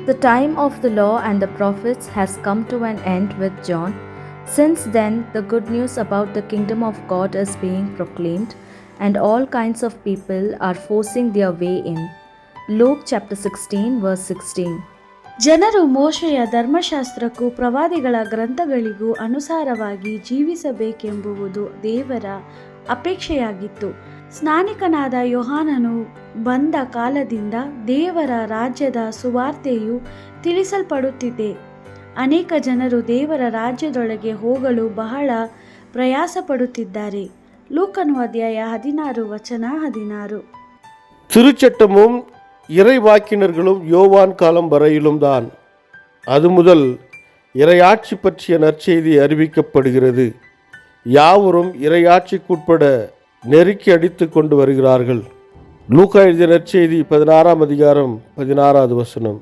The time of the law and the prophets has come to an end with John. Since then, the good news about the kingdom of God is being proclaimed, and all kinds of people are forcing their way in. Luke chapter 16, verse 16. ಜನರು ಮೋಶೆಯ ಧರ್ಮಶಾಸ್ತ್ರಕ್ಕೂ ಪ್ರವಾದಿಗಳ ಗ್ರಂಥಗಳಿಗೂ ಅನುಸಾರವಾಗಿ ಜೀವಿಸಬೇಕೆಂಬುದು ದೇವರ ಅಪೇಕ್ಷೆಯಾಗಿತ್ತು. ಸ್ನಾನಿಕನಾದ ಯೋಹಾನನು ಬಂದ ಕಾಲದಿಂದ ದೇವರ ರಾಜ್ಯದ ಸುವಾರ್ತೆಯು ತಿಳಿಸಲ್ಪಡುತ್ತಿದೆ. ಅನೇಕ ಜನರು ದೇವರ ರಾಜ್ಯದೊಳಗೆ ಹೋಗಲು ಬಹಳ ಪ್ರಯಾಸಪಡುತ್ತಿದ್ದಾರೆ. ಲೂಕನು ಅಧ್ಯಾಯ 16 ವಚನ 16. திருச்சட்டமும் இறைவாக்கினர்களும் யோவான் காலம் வரையிலும் தான். அது முதல் இறையாட்சி பற்றிய நற்செய்தி அறிவிக்கப்படுகிறது. யாவரும் இறையாட்சிக்குட்பட நெருக்கி அடித்து கொண்டு வருகிறார்கள். லூக்கா எழுதிய நற்செய்தி 16 அதிகாரம் 16 வசனம்.